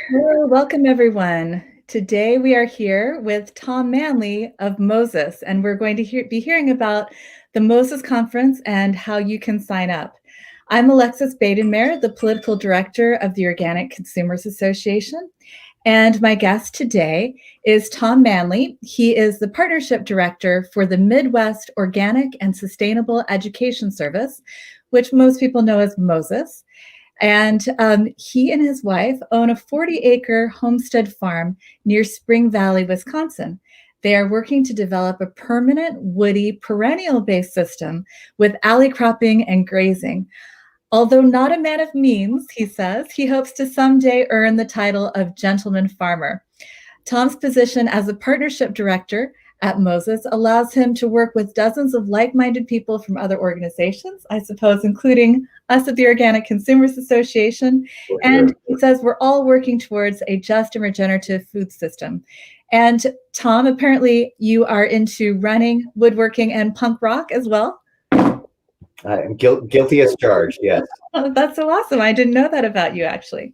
Hello, welcome everyone. Today we are here with Tom Manley of Moses, and we're going to be hearing about the Moses Conference and how you can sign up. I'm Alexis Baden-Mayer, the Political Director of the Organic Consumers Association, and my guest today is Tom Manley. He is the Partnership Director for the Midwest Organic and Sustainable Education Service, which most people know as Moses. And he and his wife own a 40-acre homestead farm near Spring Valley, Wisconsin. They are working to develop a permanent, woody, perennial-based system with alley cropping and grazing. Although not a man of means, he says, he hopes to someday earn the title of gentleman farmer. Tom's position as a partnership director at Moses allows him to work with dozens of like-minded people from other organizations, I suppose, including us at the Organic Consumers Association. And he says we're all working towards a just and regenerative food system. And Tom, apparently you are into running, woodworking, and punk rock as well. I'm guilty as charged, yes. Oh, that's so awesome. I didn't know that about you, actually.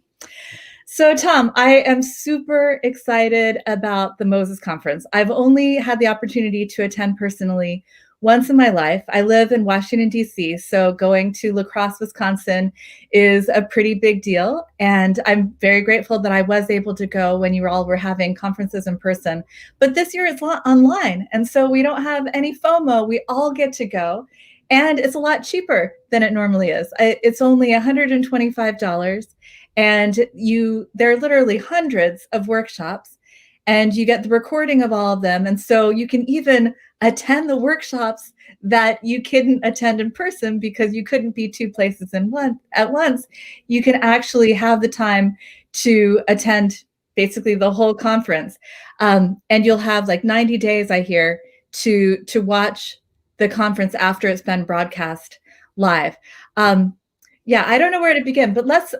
So, Tom, I am super excited about the Moses Conference. I've only had the opportunity to attend personally once in my life. I live in Washington, D.C., so going to La Crosse, Wisconsin is a pretty big deal. And I'm very grateful that I was able to go when you all were having conferences in person. But this year it's online, and so we don't have any FOMO. We all get to go. And it's a lot cheaper than it normally is. It's only $125. And there are literally hundreds of workshops, and you get the recording of all of them. And so you can even attend the workshops that you couldn't attend in person because you couldn't be two places at once. You can actually have the time to attend basically the whole conference. And you'll have like 90 days, I hear, to watch the conference after it's been broadcast live. Yeah, I don't know where to begin, but let's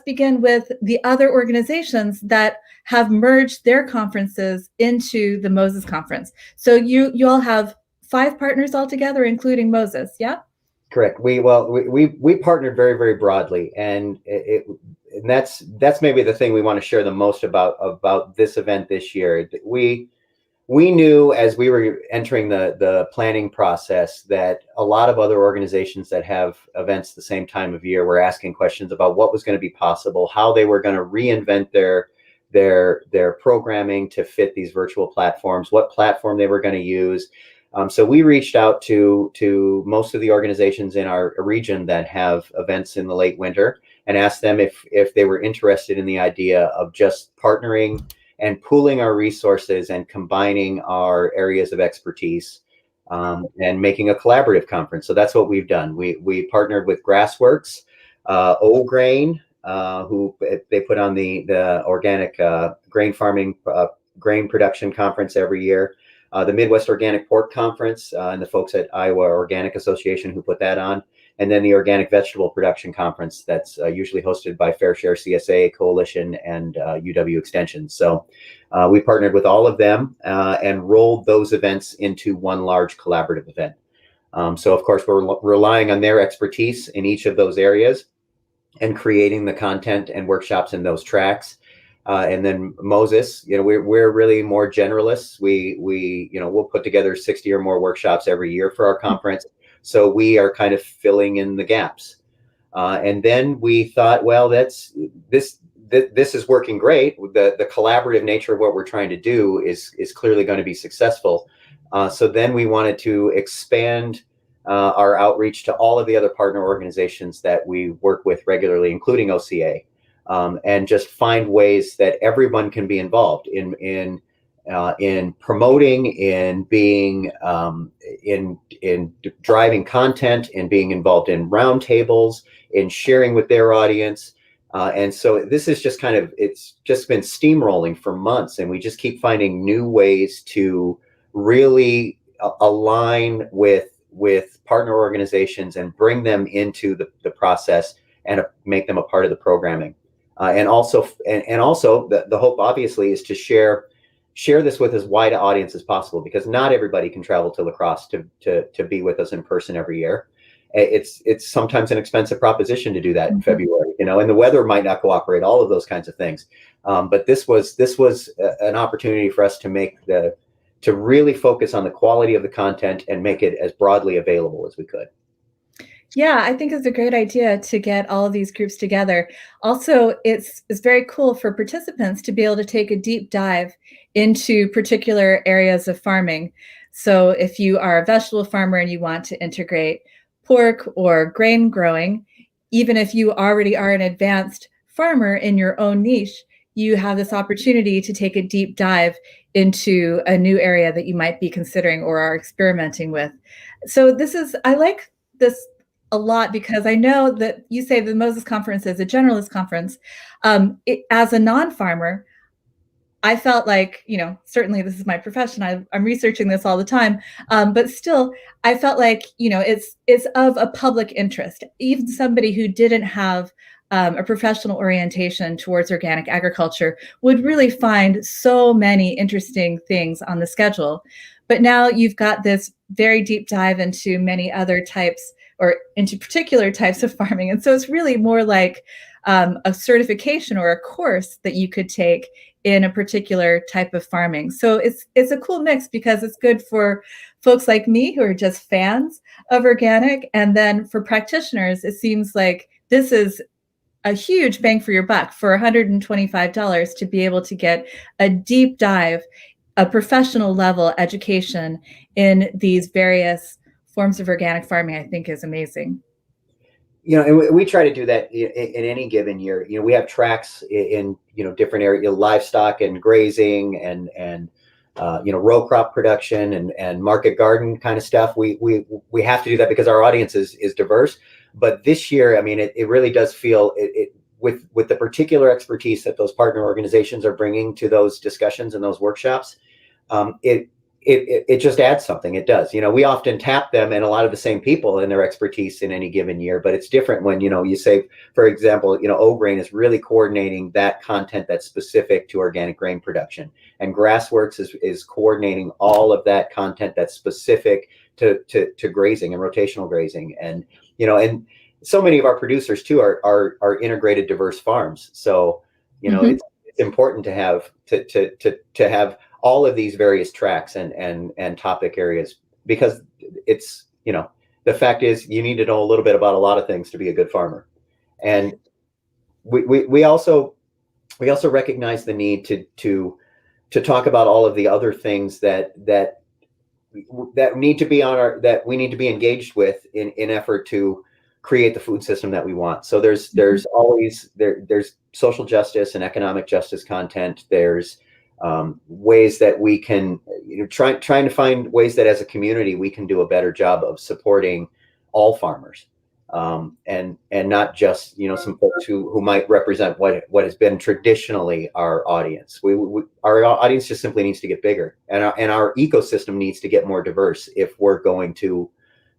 begin with the other organizations that have merged their conferences into the Moses Conference. So you all have 5 partners altogether, including Moses, yeah? Correct. We partnered very, very broadly, and that's maybe the thing we want to share the most about this event this year. We knew as we were entering the planning process that a lot of other organizations that have events the same time of year were asking questions about what was going to be possible, how they were going to reinvent their programming to fit these virtual platforms, what platform they were going to use. So we reached out to most of the organizations in our region that have events in the late winter and asked them if they were interested in the idea of just partnering and pooling our resources and combining our areas of expertise and making a collaborative conference. So that's what we've done. We partnered with Grassworks, O-Grain, who they put on the organic grain farming, grain production conference every year, the Midwest Organic Pork Conference, and the folks at Iowa Organic Association who put that on. And then the Organic Vegetable Production Conference that's usually hosted by Fair Share CSA Coalition and UW Extension. So we partnered with all of them and rolled those events into one large collaborative event. So of course, we're relying on their expertise in each of those areas and creating the content and workshops in those tracks. And then Moses, we're really more generalists. We'll put together 60 or more workshops every year for our conference. So we are kind of filling in the gaps. And then we thought, well, this is working great. The collaborative nature of what we're trying to do is clearly going to be successful. So then we wanted to expand our outreach to all of the other partner organizations that we work with regularly, including OCA, and just find ways that everyone can be involved in promoting, in being in driving content, in being involved in roundtables, in sharing with their audience. And so this is just it's just been steamrolling for months, and we just keep finding new ways to really align with partner organizations and bring them into the process and make them a part of the programming. And also the hope obviously is to share this with as wide an audience as possible, because not everybody can travel to La Crosse to be with us in person every year. it's sometimes an expensive proposition to do that in Mhm. February, and the weather might not cooperate, all of those kinds of things. But this was an opportunity for us to really focus on the quality of the content and make it as broadly available as we could. Yeah, I think it's a great idea to get all of these groups together. Also, it's very cool for participants to be able to take a deep dive into particular areas of farming. So if you are a vegetable farmer and you want to integrate pork or grain growing, even if you already are an advanced farmer in your own niche, you have this opportunity to take a deep dive into a new area that you might be considering or are experimenting with. So I like this a lot because I know that you say the Moses Conference is a generalist conference. As a non-farmer, I felt like, certainly this is my profession. I'm researching this all the time, but still, I felt like, it's of a public interest. Even somebody who didn't have a professional orientation towards organic agriculture would really find so many interesting things on the schedule. But now you've got this very deep dive into many other types or into particular types of farming. And so it's really more like a certification or a course that you could take in a particular type of farming. So it's a cool mix because it's good for folks like me who are just fans of organic. And then for practitioners, it seems like this is a huge bang for your buck for $125 to be able to get a deep dive, a professional level education in these various forms of organic farming. I think is amazing. And we try to do that in any given year. We have tracks in different areas, livestock and grazing and row crop production and market garden kind of stuff. We have to do that because our audience is diverse. But this year, I mean, it really does feel with the particular expertise that those partner organizations are bringing to those discussions and those workshops. It just adds something. It does. We often tap them and a lot of the same people in their expertise in any given year, but it's different when, you say, for example, O-Grain is really coordinating that content that's specific to organic grain production. And Grassworks is coordinating all of that content that's specific to grazing and rotational grazing. And so many of our producers too are integrated diverse farms. So, it's important to have all of these various tracks and topic areas, because it's, the fact is you need to know a little bit about a lot of things to be a good farmer. And we also recognize the need to talk about all of the other things that need to be that we need to be engaged with in effort to create the food system that we want. So there's always there's social justice and economic justice content. There's ways that we can trying to find ways that as a community we can do a better job of supporting all farmers, and not just some folks who might represent what has been traditionally our audience. Our audience just simply needs to get bigger, and our ecosystem needs to get more diverse if we're going to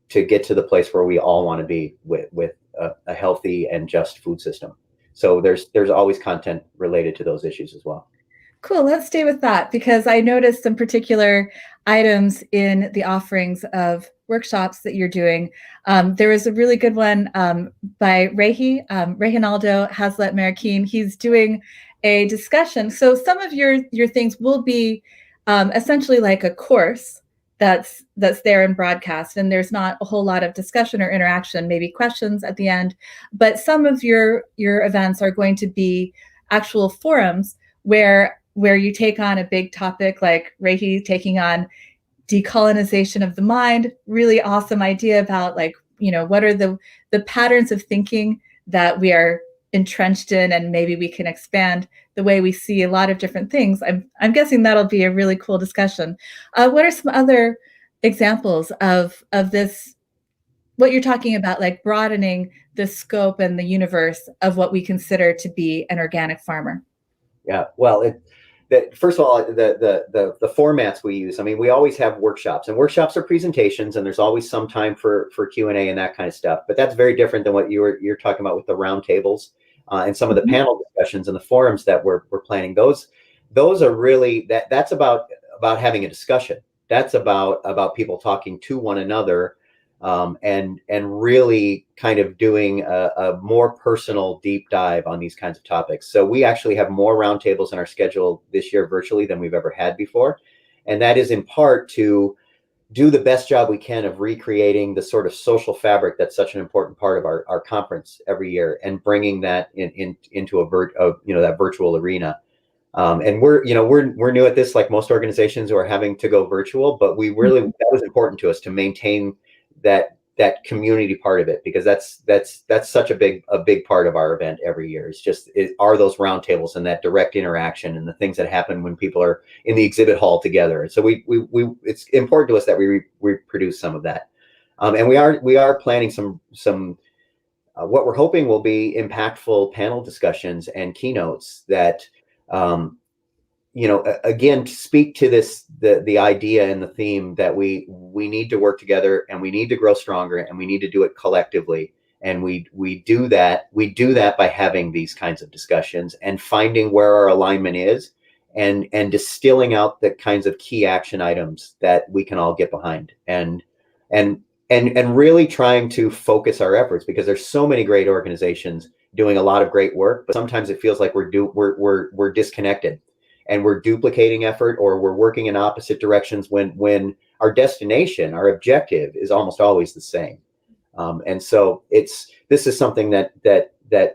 get to the place where we all want to be with a healthy and just food system. So there's always content related to those issues as well. Cool. Let's stay with that because I noticed some particular items in the offerings of workshops that you're doing. There was a really good one by Reginaldo Hazlet-Marroquin. He's doing a discussion. So some of your things will be essentially like a course that's there in broadcast, and there's not a whole lot of discussion or interaction, maybe questions at the end. But some of your events are going to be actual forums where you take on a big topic, like Reiki taking on decolonization of the mind. Really awesome idea about what are the patterns of thinking that we are entrenched in, and maybe we can expand the way we see a lot of different things. I'm guessing that'll be a really cool discussion. What are some other examples of this? What you're talking about, like broadening the scope and the universe of what we consider to be an organic farmer. Yeah, well, first of all, the formats we use. I mean, we always have workshops, and workshops are presentations, and there's always some time for Q&A and that kind of stuff. But that's very different than what you're talking about with the roundtables and some of the panel discussions and the forums that we're planning. Those are really that's about having a discussion. That's about people talking to one another and really kind of doing a more personal deep dive on these kinds of topics. So we actually have more roundtables in our schedule this year virtually than we've ever had before. And that is in part to do the best job we can of recreating the sort of social fabric that's such an important part of our conference every year, and bringing that into that virtual arena. And we're new at this, like most organizations who are having to go virtual, but that was important to us to maintain that community part of it, because that's such a big part of our event every year. Are those roundtables and that direct interaction and the things that happen when people are in the exhibit hall together. So it's important to us that we reproduce some of that, and we are planning some what we're hoping will be impactful panel discussions and keynotes that again, to speak to the idea and the theme that we need to work together, and we need to grow stronger, and we need to do it collectively. And we do that by having these kinds of discussions and finding where our alignment is, and distilling out the kinds of key action items that we can all get behind, and really trying to focus our efforts, because there's so many great organizations doing a lot of great work, but sometimes it feels like we're disconnected, and we're duplicating effort, or we're working in opposite directions when our destination, our objective, is almost always the same. And so this is something that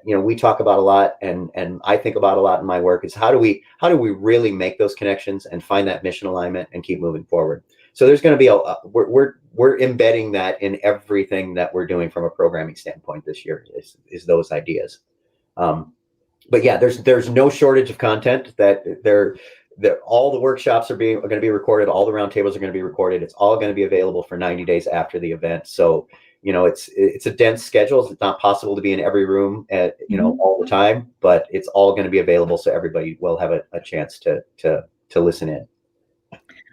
we talk about a lot, and I think about a lot in my work, is how do we really make those connections and find that mission alignment and keep moving forward. So there's going to be we're embedding that in everything that we're doing from a programming standpoint this year, is those ideas. But yeah, there's no shortage of content. All the workshops are going to be recorded. All the roundtables are going to be recorded. It's all going to be available for 90 days after the event. So, it's a dense schedule. It's not possible to be in every room all the time, but it's all going to be available, so everybody will have a chance to listen in.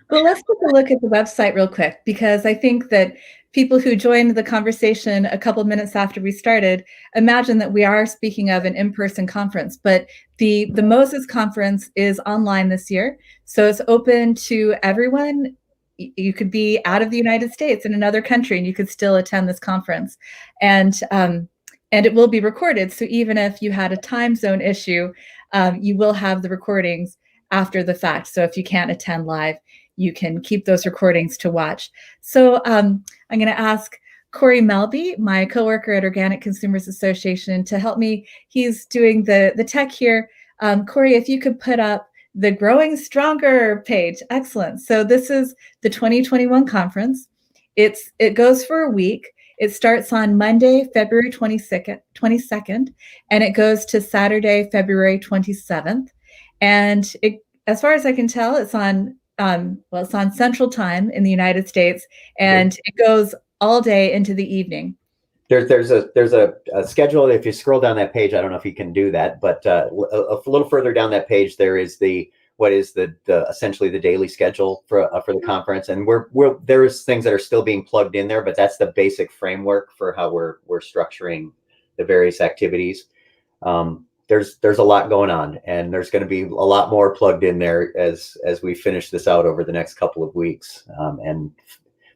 Well, let's take a look at the website real quick, because I think that people who joined the conversation a couple of minutes after we started imagine that we are speaking of an in-person conference, but the Moses conference is online this year. So it's open to everyone. You could be out of the United States in another country, and you could still attend this conference. And it will be recorded. So even if you had a time zone issue, you will have the recordings after the fact. So if you can't attend live, you can keep those recordings to watch. So I'm going to ask Corey Melby, my coworker at Organic Consumers Association, to help me. He's doing the tech here. Corey, if you could put up the Growing Stronger page. Excellent. So this is the 2021 conference. It goes for a week. It starts on Monday, February 22nd, and it goes to Saturday, February 27th. And as far as I can tell, it's on Central Time in the United States, and it goes all day into the evening. There's a schedule. If you scroll down that page, I don't know if you can do that, but a little further down that page, there is essentially the daily schedule for the conference, and there's things that are still being plugged in there, but that's the basic framework for how we're structuring the various activities. There's a lot going on, and there's going to be a lot more plugged in there as we finish this out over the next couple of weeks, and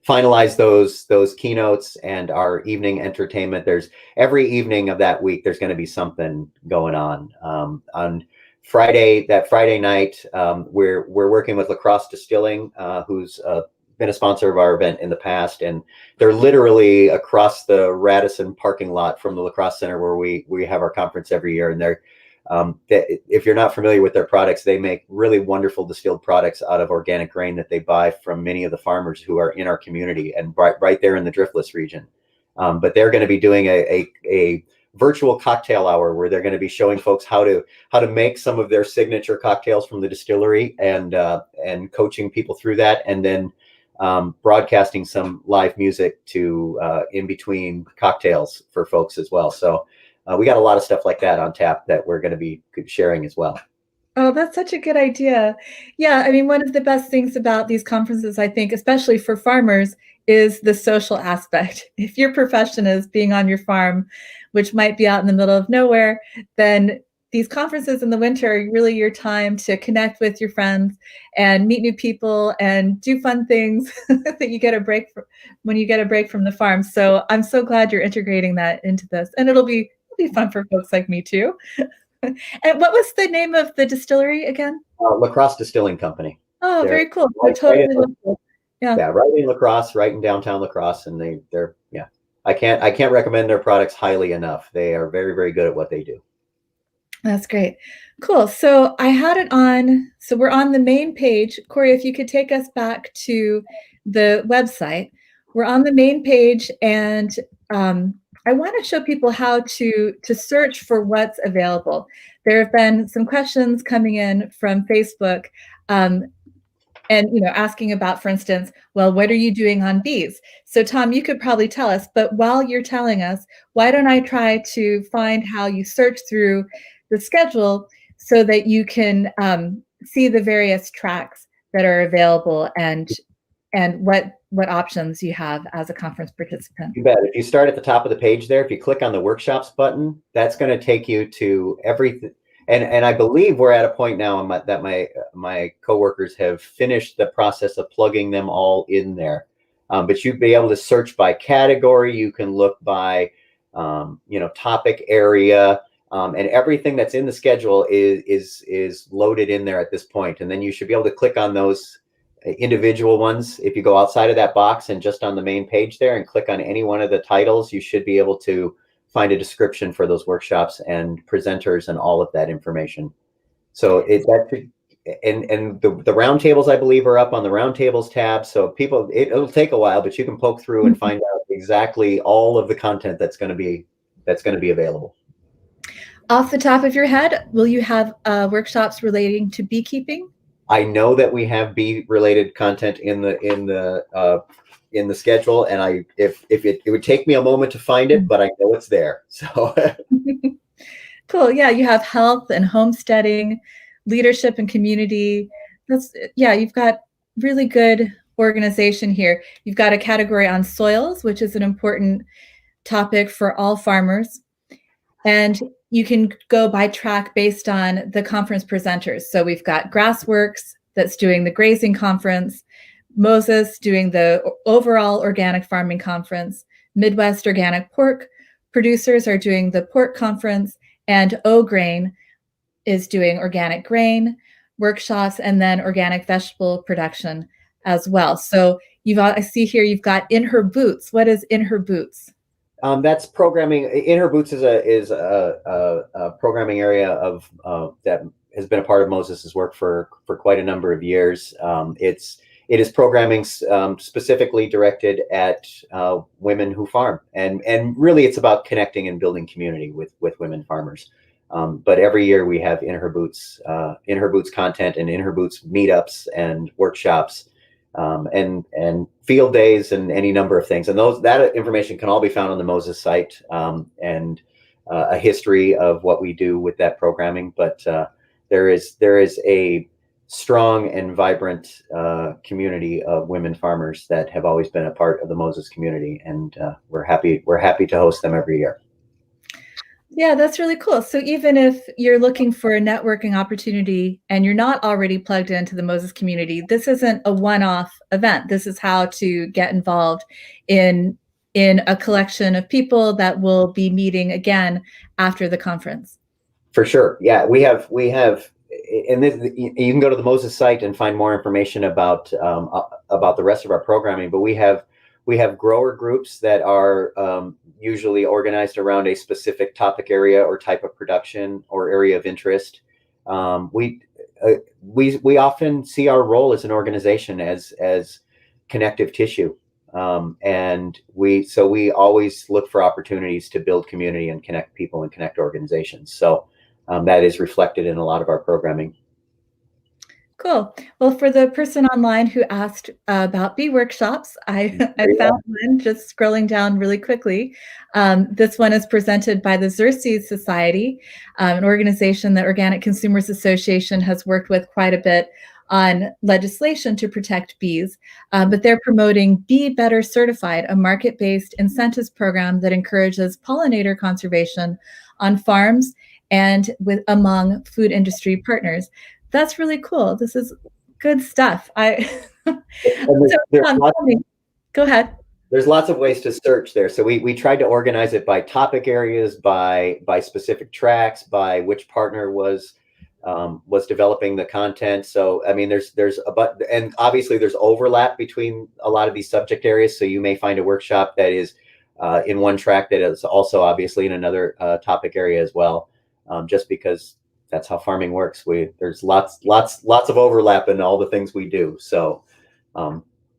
finalize those keynotes and our evening entertainment. There's every evening of that week, there's going to be something going on. On Friday night, we're working with Crosse Distilling, who's been a sponsor of our event in the past, and they're literally across the Radisson parking lot from the La Crosse Center, where we have our conference every year. And if you're not familiar with their products, they make really wonderful distilled products out of organic grain that they buy from many of the farmers who are in our community and right there in the Driftless region. But they're going to be doing a virtual cocktail hour where they're going to be showing folks how to make some of their signature cocktails from the distillery, and coaching people through that, and then broadcasting some live music to in between cocktails for folks as well. So we got a lot of stuff like that on tap that we're going to be sharing as well. Oh, that's such a good idea. Yeah, I mean, one of the best things about these conferences, I think, especially for farmers, is the social aspect. If your profession is being on your farm, which might be out in the middle of nowhere, then these conferences in the winter are really your time to connect with your friends and meet new people and do fun things that you get a break when you get a break from the farm. So I'm so glad you're integrating that into this, and it'll be fun for folks like me too. And what was the name of the distillery again? Lacrosse Distilling Company. Oh, They're very cool. right, Totally right local. Yeah. right in Lacrosse, right in downtown Lacrosse, and they're yeah. I can't recommend their products highly enough. They are very, very good at what they do. That's great. Cool. So I had it on. So we're on the main page. Corey, if you could take us back to the website. We're on the main page, and I want to show people how to search for what's available. There have been some questions coming in from Facebook, and asking about, for instance, well, what are you doing on bees? So Tom, you could probably tell us, but while you're telling us, why don't I try to find how you search through the schedule so that you can see the various tracks that are available and what options you have as a conference participant. You bet. If you start at the top of the page there, if you click on the workshops button, that's going to take you to everything. And I believe we're at a point now that my coworkers have finished the process of plugging them all in there. But you'd be able to search by category. You can look by topic area, and everything that's in the schedule is loaded in there at this point. And then you should be able to click on those individual ones. If you go outside of that box and just on the main page there and click on any one of the titles, you should be able to find a description for those workshops and presenters and all of that information. So the roundtables, I believe, are up on the roundtables tab. So it'll take a while, but you can poke through and find out exactly all of the content that's going to be available. Off the top of your head, will you have workshops relating to beekeeping? I know that we have bee-related content in the schedule, and if it would take me a moment to find it, but I know it's there. So cool. Yeah, you have health and homesteading, leadership and community. You've got really good organization here. You've got a category on soils, which is an important topic for all farmers. And you can go by track based on the conference presenters. So we've got Grassworks that's doing the grazing conference, Moses doing the overall organic farming conference, Midwest Organic Pork producers are doing the pork conference, and O-Grain is doing organic grain workshops and then organic vegetable production as well. So I see here you've got In Her Boots. What is In Her Boots? That's programming. In Her Boots is a programming area of that has been a part of Moses's work for quite a number of years. It is programming specifically directed at women who farm, and really it's about connecting and building community with women farmers. But every year we have In Her Boots content and In Her Boots meetups and workshops. And field days and any number of things, and that information can all be found on the Moses site, and a history of what we do with that programming. But there is a strong and vibrant community of women farmers that have always been a part of the Moses community, and we're happy to host them every year. Yeah, that's really cool. So even if you're looking for a networking opportunity and you're not already plugged into the Moses community, this isn't a one-off event. This is how to get involved in a collection of people that will be meeting again after the conference. For sure. Yeah, we have, and you can go to the Moses site and find more information about the rest of our programming, but we have grower groups that are usually organized around a specific topic area or type of production or area of interest. We often see our role as an organization as connective tissue, and we always look for opportunities to build community and connect people and connect organizations. So that is reflected in a lot of our programming. Cool. Well, for the person online who asked about bee workshops, I found one just scrolling down really quickly. This one is presented by the Xerces Society, an organization that Organic Consumers Association has worked with quite a bit on legislation to protect bees, but they're promoting Bee Better Certified, a market-based incentives program that encourages pollinator conservation on farms and among food industry partners. That's really cool. This is good stuff. So, tell me, go ahead. There's lots of ways to search there. So we tried to organize it by topic areas, by specific tracks, by which partner was developing the content. So I mean, there's and obviously there's overlap between a lot of these subject areas. So you may find a workshop that is in one track that is also obviously in another topic area as well, just because that's how farming works. There's lots of overlap in all the things we do. So.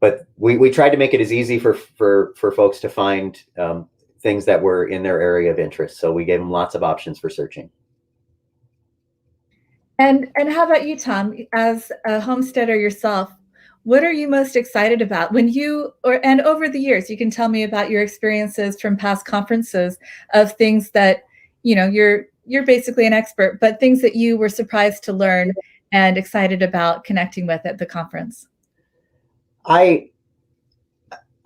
But we tried to make it as easy for folks to find things that were in their area of interest. So we gave them lots of options for searching. And how about you, Tom? As a homesteader yourself, what are you most excited about and over the years? You can tell me about your experiences from past conferences of things that you're basically an expert, but things that you were surprised to learn and excited about connecting with at the conference.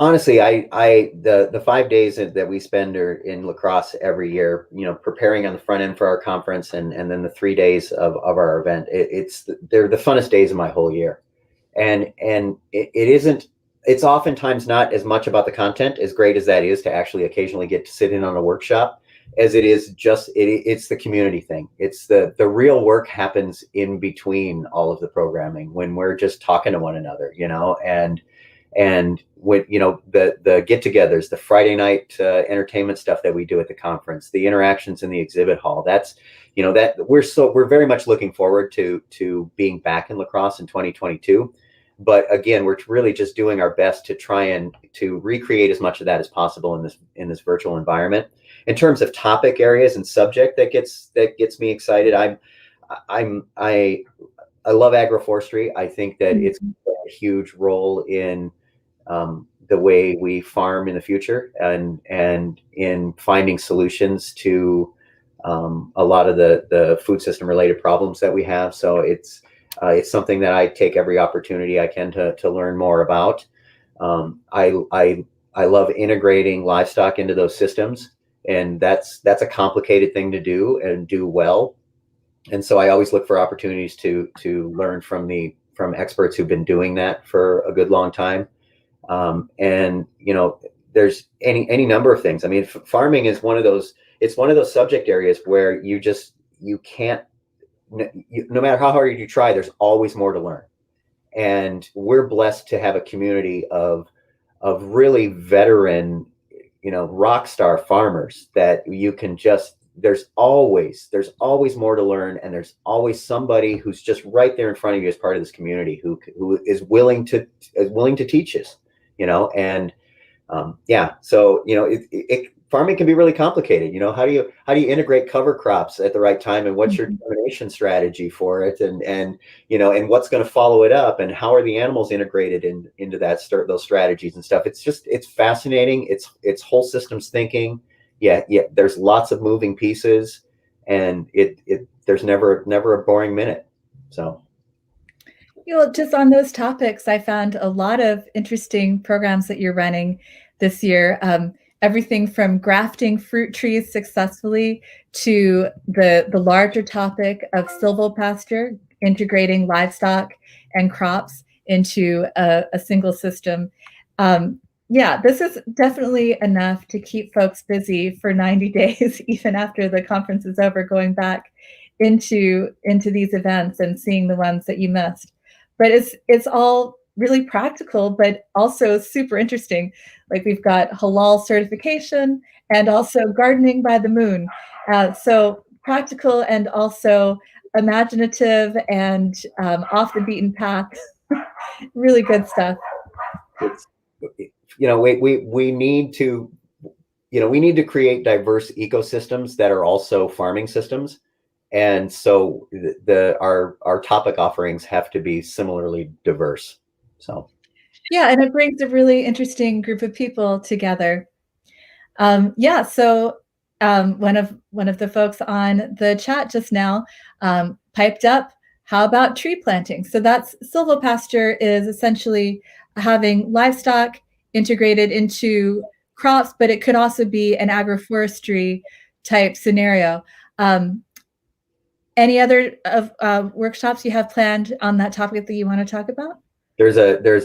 Honestly, the 5 days that we spend are in La Crosse every year, preparing on the front end for our conference, and then the 3 days of our event. They're the funnest days of my whole year, and it's oftentimes not as much about the content, as great as that is to actually occasionally get to sit in on a workshop, as it is just it's the community thing. It's the real work happens in between all of the programming when we're just talking to one another, and when the get-togethers, the Friday night entertainment stuff that we do at the conference, the interactions in the exhibit hall. That's that we're very much looking forward to being back in La Crosse in 2022. But again, we're really just doing our best to try and to recreate as much of that as possible in this virtual environment. In terms of topic areas and subject that gets me excited, I love agroforestry. I think that it's a huge role in the way we farm in the future, and in finding solutions to a lot of the food system related problems that we have. So it's something that I take every opportunity I can to learn more about. I love integrating livestock into those systems, and that's a complicated thing to do and do well. And so I always look for opportunities to learn from experts who've been doing that for a good long time. And there's any number of things. I mean, farming is one of those subject areas where you can't, no matter how hard you try, there's always more to learn. And we're blessed to have a community of really veteran, rock star farmers that you can there's always more to learn, and there's always somebody who's just right there in front of you as part of this community who is willing to teach us, and so farming can be really complicated. How do you integrate cover crops at the right time, and what's your germination strategy for it, and what's going to follow it up, and how are the animals integrated into those strategies and stuff. It's fascinating. It's whole systems thinking. Yeah, there's lots of moving pieces, and there's never a boring minute. So. Just on those topics, I found a lot of interesting programs that you're running this year. Everything from grafting fruit trees successfully to the larger topic of silvopasture, integrating livestock and crops into a single system. This is definitely enough to keep folks busy for 90 days, even after the conference is over, going back into these events and seeing the ones that you missed. But it's all really practical, but also super interesting. Like, we've got halal certification and also gardening by the moon. So practical and also imaginative and off the beaten path. Really good stuff. We need to create diverse ecosystems that are also farming systems. And so our topic offerings have to be similarly diverse. So. Yeah, and it brings a really interesting group of people together. So one of the folks on the chat just now piped up, how about tree planting? So that's silvopasture is essentially having livestock integrated into crops, but it could also be an agroforestry type scenario. Any other workshops you have planned on that topic that you want to talk about? There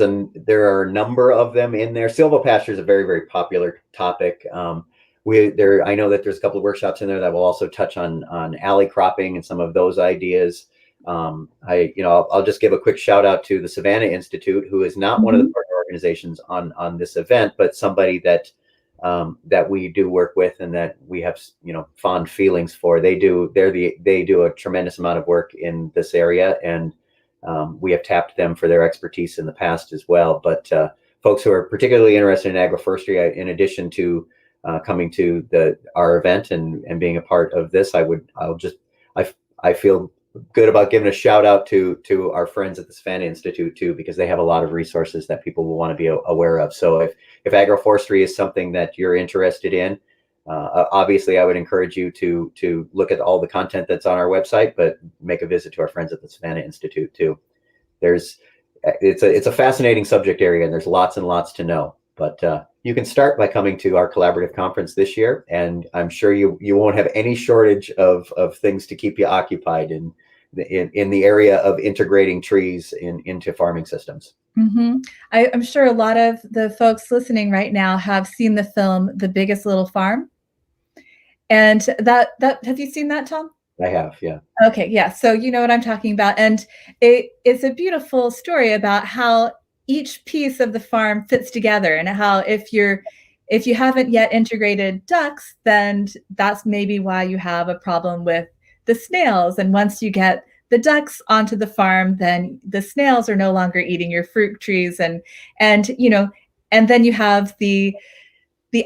are a number of them in there. Silvopasture is a very, very popular topic. I know that there's a couple of workshops in there that will also touch on alley cropping and some of those ideas. I'll just give a quick shout out to the Savannah Institute, who is not one of the partner organizations on this event, but somebody that we do work with and that we have fond feelings for. They do a tremendous amount of work in this area, and we have tapped them for their expertise in the past as well. But folks who are particularly interested in agroforestry, in addition to coming to our event and being a part of this, I feel good about giving a shout out to our friends at the Savannah Institute too, because they have a lot of resources that people will want to be aware of. So if agroforestry is something that you're interested in, obviously I would encourage you to look at all the content that's on our website, but make a visit to our friends at the Savannah Institute too. It's a fascinating subject area, and there's lots and lots to know. But you can start by coming to our collaborative conference this year, and I'm sure you won't have any shortage of things to keep you occupied in the area of integrating trees into farming systems. Mm-hmm. I'm sure a lot of the folks listening right now have seen the film The Biggest Little Farm. And that have you seen that, Tom? I have, yeah. Okay, yeah. So you know what I'm talking about. And it's a beautiful story about how each piece of the farm fits together, and how if you haven't yet integrated ducks, then that's maybe why you have a problem with the snails. And once you get the ducks onto the farm, then the snails are no longer eating your fruit trees, and then you have the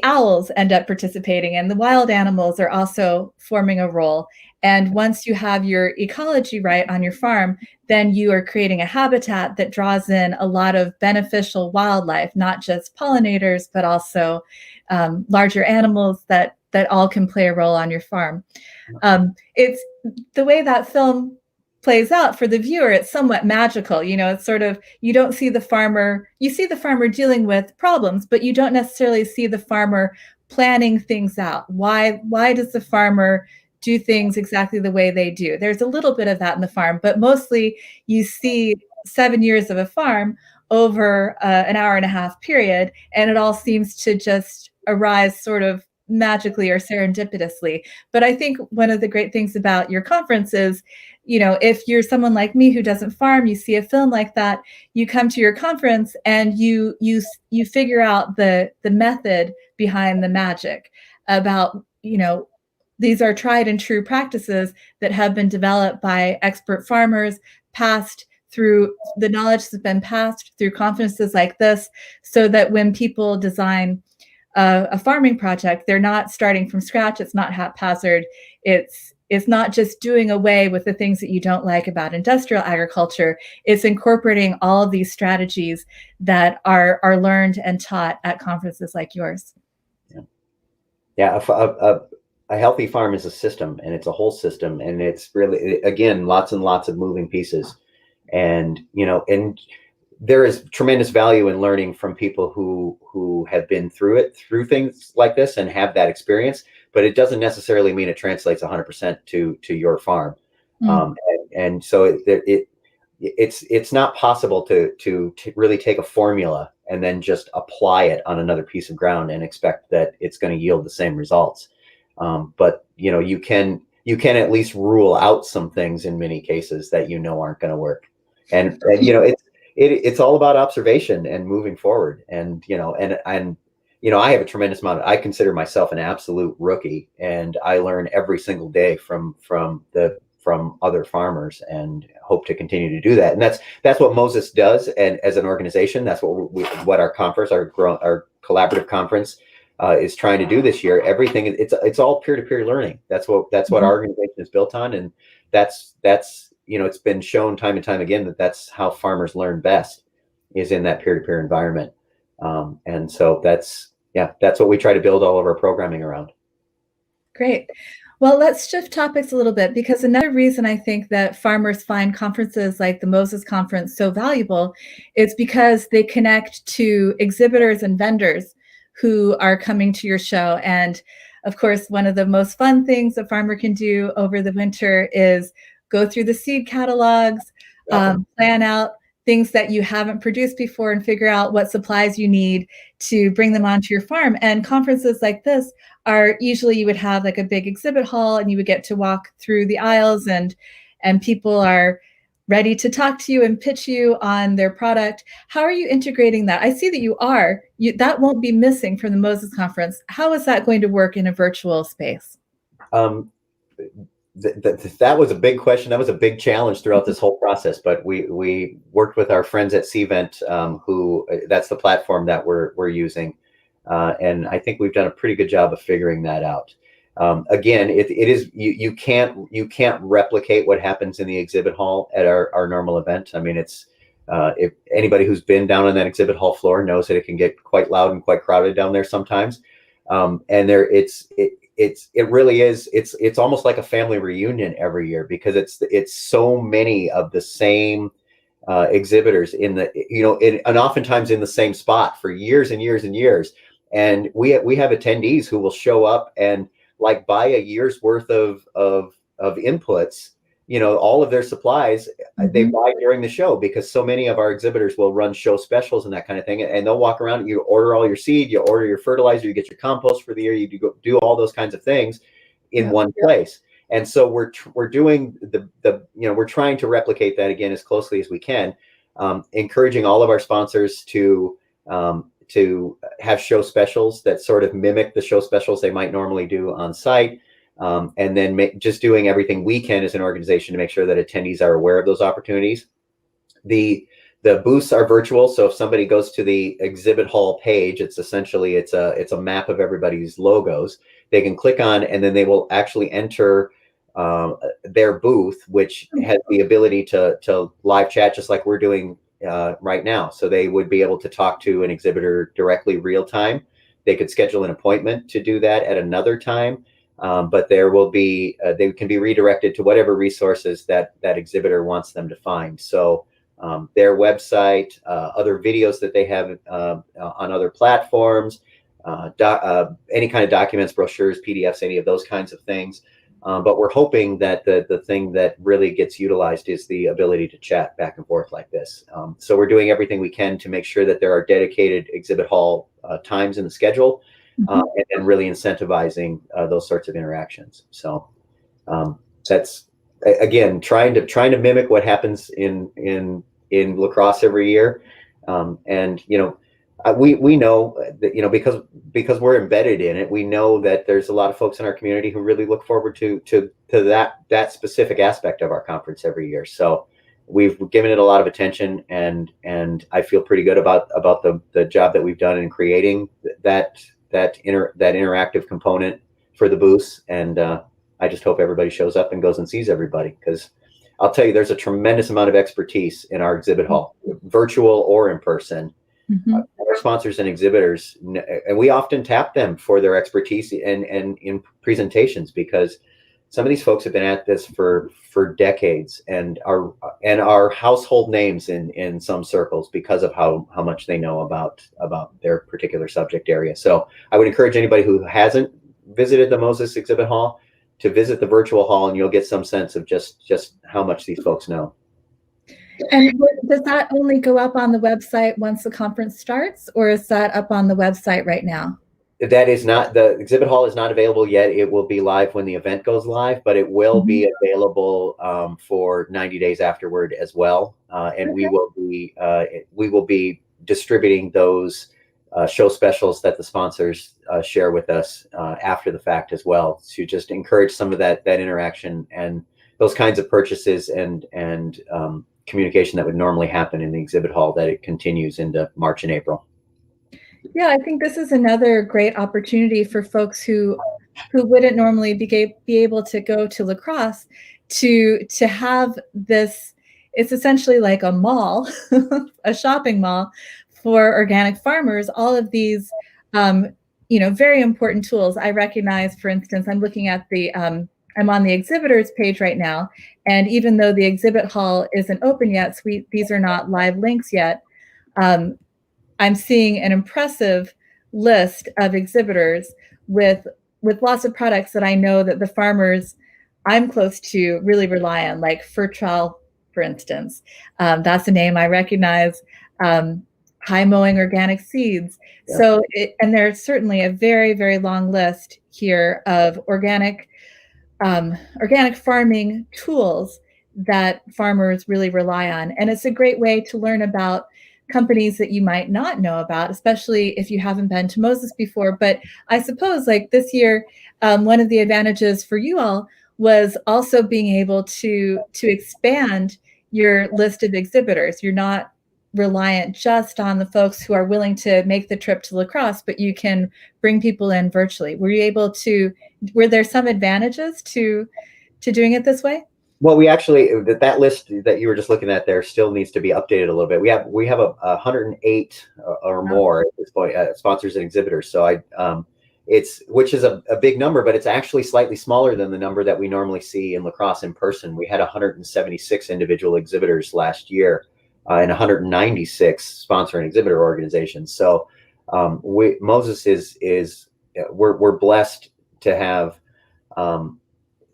owls end up participating, and the wild animals are also forming a role. And once you have your ecology right on your farm, then you are creating a habitat that draws in a lot of beneficial wildlife, not just pollinators, but also larger animals that all can play a role on your farm. It's the way that film plays out for the viewer. It's somewhat magical. It's sort of, you don't see the farmer, you see the farmer dealing with problems, but you don't necessarily see the farmer planning things out. Why does the farmer do things exactly the way they do? There's a little bit of that in the farm, but mostly you see 7 years of a farm over an hour and a half period, and it all seems to just arise sort of magically or serendipitously. But I think one of the great things about your conference is, if you're someone like me who doesn't farm, you see a film like that, you come to your conference and you figure out the method behind the magic about, these are tried and true practices that have been developed by expert farmers, passed through the knowledge that's been passed through conferences like this, so that when people design a farming project, they're not starting from scratch. It's not haphazard. It's not just doing away with the things that you don't like about industrial agriculture. It's incorporating all of these strategies that are learned and taught at conferences like yours. Yeah. A healthy farm is a system, and it's a whole system, and it's really, again, lots and lots of moving pieces. And there is tremendous value in learning from people who have been through things like this and have that experience, but it doesn't necessarily mean it translates 100% to your farm. And so it's not possible to really take a formula and then just apply it on another piece of ground and expect that it's going to yield the same results. But you can at least rule out some things in many cases that aren't going to work. And it's all about observation and moving forward. And I have a tremendous amount. I consider myself an absolute rookie, and I learn every single day from other farmers, and hope to continue to do that. And that's what Moses does. And as an organization, that's what our conference, our collaborative conference, is trying to do this year. Everything, it's all peer-to-peer learning. That's what our organization is built on, and that's it's been shown time and time again that that's how farmers learn best, is in that peer-to-peer environment. And so that's what we try to build all of our programming around. Great. Well, let's shift topics a little bit, because another reason I think that farmers find conferences like the Moses Conference so valuable is because they connect to exhibitors and vendors who are coming to your show. And of course, one of the most fun things a farmer can do over the winter is go through the seed catalogs, plan out things that you haven't produced before and figure out what supplies you need to bring them onto your farm. And conferences like this are usually, you would have like a big exhibit hall and you would get to walk through the aisles, and people are ready to talk to you and pitch you on their product. How are you integrating that? I see that you are. That won't be missing from the Moses Conference. How is that going to work in a virtual space? That was a big question. That was a big challenge throughout this whole process. But we worked with our friends at Cvent, who that's the platform that we're using, and I think we've done a pretty good job of figuring that out. Again, it is you can't replicate what happens in the exhibit hall at our normal event. I mean, it's if anybody who's been down on that exhibit hall floor knows that it can get quite loud and quite crowded down there sometimes, and it really is. It's almost like a family reunion every year, because it's so many of the same exhibitors in the and oftentimes in the same spot for years and years and years. And we have attendees who will show up and like buy a year's worth of inputs, all of their supplies. They buy during the show, because so many of our exhibitors will run show specials and that kind of thing. And they'll walk around, you order all your seed, you order your fertilizer, you get your compost for the year, you do all those kinds of things in one place. And so we're doing we're trying to replicate that again as closely as we can, encouraging all of our sponsors to have show specials that sort of mimic the show specials they might normally do on site. And then just doing everything we can as an organization to make sure that attendees are aware of those opportunities. The booths are virtual, so if somebody goes to the exhibit hall page, it's essentially it's a map of everybody's logos. They can click on, and then they will actually enter their booth, which has the ability to live chat, just like we're doing right now. So they would be able to talk to an exhibitor directly real time. They could schedule an appointment to do that at another time. But there will be, they can be redirected to whatever resources that exhibitor wants them to find. So their website, other videos that they have on other platforms, any kind of documents, brochures, PDFs, any of those kinds of things. But we're hoping that the thing that really gets utilized is the ability to chat back and forth like this. So we're doing everything we can to make sure that there are dedicated exhibit hall times in the schedule. And really incentivizing those sorts of interactions. So that's again trying to mimic what happens in La Crosse every year. And we know that because we're embedded in it, we know that there's a lot of folks in our community who really look forward to that specific aspect of our conference every year. So we've given it a lot of attention, and I feel pretty good about the job that we've done in creating that interactive component for the booths. And I just hope everybody shows up and goes and sees everybody, because I'll tell you, there's a tremendous amount of expertise in our exhibit hall, virtual or in person. Our sponsors and exhibitors, and we often tap them for their expertise and in presentations, because some of these folks have been at this for decades and are household names in some circles because of how much they know about their particular subject area. So I would encourage anybody who hasn't visited the Moses exhibit hall to visit the virtual hall, and you'll get some sense of just how much these folks know. And does that only go up on the website once the conference starts, or is that up on the website right now? That is not, the exhibit hall is not available yet. It will be live when the event goes live, but it will be available for 90 days afterward as well. And we will be distributing those show specials that the sponsors share with us after the fact as well, to just encourage some of that interaction and those kinds of purchases and communication that would normally happen in the exhibit hall, that it continues into March and April. Yeah, I think this is another great opportunity for folks who wouldn't normally be able to go to La Crosse to have this. It's essentially like a mall, a shopping mall for organic farmers. All of these, very important tools. I recognize, for instance, I'm looking at I'm on the exhibitors page right now, and even though the exhibit hall isn't open yet, so these are not live links yet. I'm seeing an impressive list of exhibitors with lots of products that I know that the farmers I'm close to really rely on, like Fertrol, for instance. That's a name I recognize. High mowing organic seeds. Yeah. So, and there's certainly a very, very long list here of organic farming tools that farmers really rely on. And it's a great way to learn about companies that you might not know about, especially if you haven't been to Moses before. But I suppose, like this year, one of the advantages for you all was also being able to expand your list of exhibitors. You're not reliant just on the folks who are willing to make the trip to La Crosse, but you can bring people in virtually. Were there some advantages to doing it this way? Well, we actually, that list that you were just looking at there still needs to be updated a little bit. We have a 108 or more at this point, sponsors and exhibitors. So which is a big number, but it's actually slightly smaller than the number that we normally see in La Crosse in person. We had 176 individual exhibitors last year, and 196 sponsor and exhibitor organizations. So Moses we're blessed to have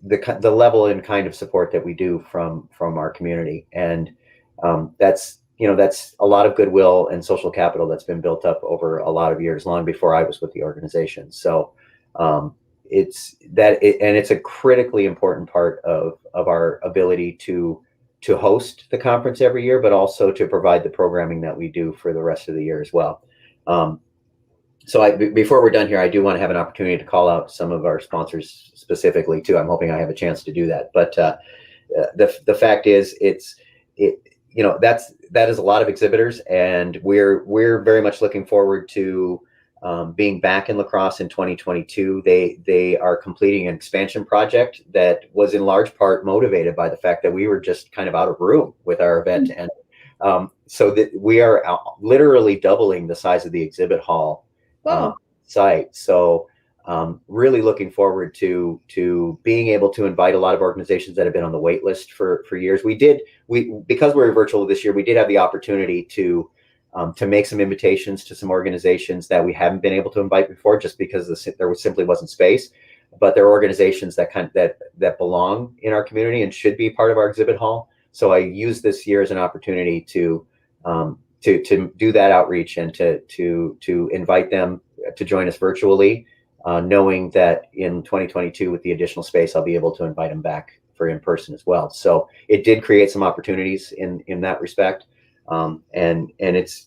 the level and kind of support that we do from our community, and that's a lot of goodwill and social capital that's been built up over a lot of years, long before I was with the organization. So it's a critically important part of our ability to host the conference every year, but also to provide the programming that we do for the rest of the year as well. So before we're done here, I do want to have an opportunity to call out some of our sponsors specifically too. I'm hoping I have a chance to do that. But the fact is, that is a lot of exhibitors, and we're very much looking forward to being back in La Crosse in 2022. They are completing an expansion project that was in large part motivated by the fact that we were just kind of out of room with our event, and so that we are literally doubling the size of the exhibit hall. Wow. Site. So really looking forward to being able to invite a lot of organizations that have been on the wait list for years. Because we're virtual this year, we did have the opportunity to make some invitations to some organizations that we haven't been able to invite before, just because there simply wasn't space. But there are organizations that belong in our community and should be part of our exhibit hall. So I use this year as an opportunity to do that outreach and to invite them to join us virtually, knowing that in 2022, with the additional space, I'll be able to invite them back for in person as well. So it did create some opportunities in that respect, and it's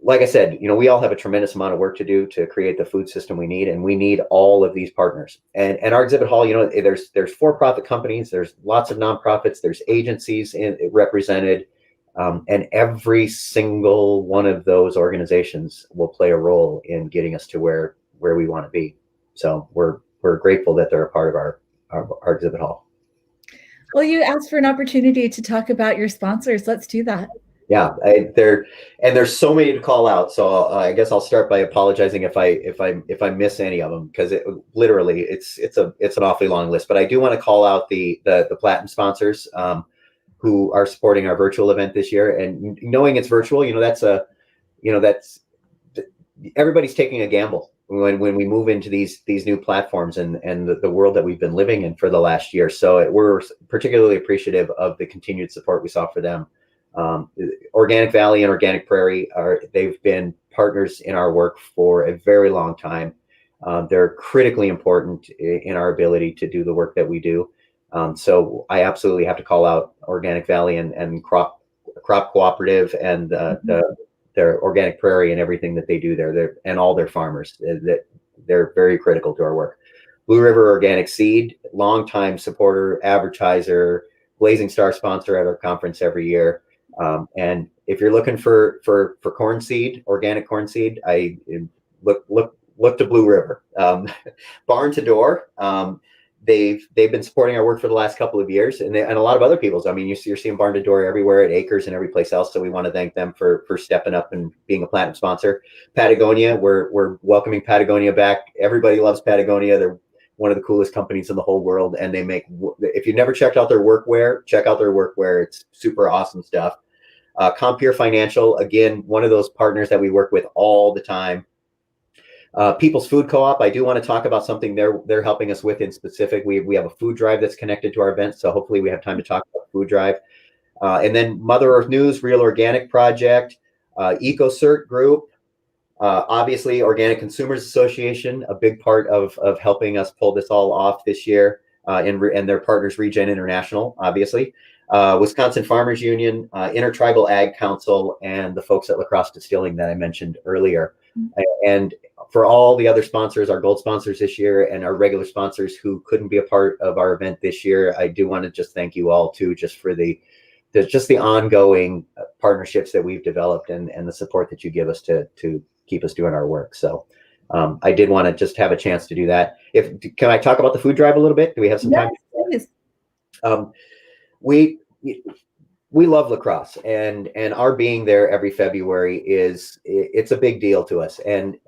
like I said, we all have a tremendous amount of work to do to create the food system we need, and we need all of these partners. And our exhibit hall, there's for-profit companies, there's lots of nonprofits, there's agencies represented. And every single one of those organizations will play a role in getting us to where we want to be. So we're grateful that they're a part of our exhibit hall. Well, you asked for an opportunity to talk about your sponsors. Let's do that. Yeah, there's so many to call out. So I guess I'll start by apologizing if I miss any of them, because literally it's an awfully long list. But I do want to call out the platinum sponsors who are supporting our virtual event this year. And knowing it's virtual, that's everybody's taking a gamble when we move into these new platforms and the world that we've been living in for the last year. So we're particularly appreciative of the continued support we saw for them. Organic Valley and Organic Prairie they've been partners in our work for a very long time. They're critically important in our ability to do the work that we do. So I absolutely have to call out Organic Valley and Crop Cooperative and their Organic Prairie and everything that they do there, and all their farmers. They're very critical to our work. Blue River Organic Seed, longtime supporter, advertiser, Blazing Star sponsor at our conference every year. And if you're looking for corn seed, organic corn seed, I look to Blue River. Barn to Door. They've been supporting our work for the last couple of years, and a lot of other people's. I mean, you're seeing Barn to Door everywhere at Acres and every place else. So we want to thank them for stepping up and being a platinum sponsor. Patagonia, we're welcoming Patagonia back. Everybody loves Patagonia. They're one of the coolest companies in the whole world, and they make. If you've never checked out their workwear, check out their workwear. It's super awesome stuff. Compeer Financial, again, one of those partners that we work with all the time. People's Food Co-op, I do want to talk about something they're helping us with in specific. We have a food drive that's connected to our event, so hopefully we have time to talk about the food drive. And then Mother Earth News, Real Organic Project, EcoCert Group, obviously Organic Consumers Association, a big part of helping us pull this all off this year, and their partners Regen International, obviously. Wisconsin Farmers Union, Intertribal Ag Council, and the folks at La Crosse Distilling that I mentioned earlier. And for all the other sponsors, our gold sponsors this year, and our regular sponsors who couldn't be a part of our event this year, I do want to just thank you all too, just for the ongoing partnerships that we've developed and the support that you give us to keep us doing our work. So I did want to just have a chance to do that. Can I talk about the food drive a little bit? Do we have some time? Yes, We love La Crosse, and our being there every February it's a big deal to us, and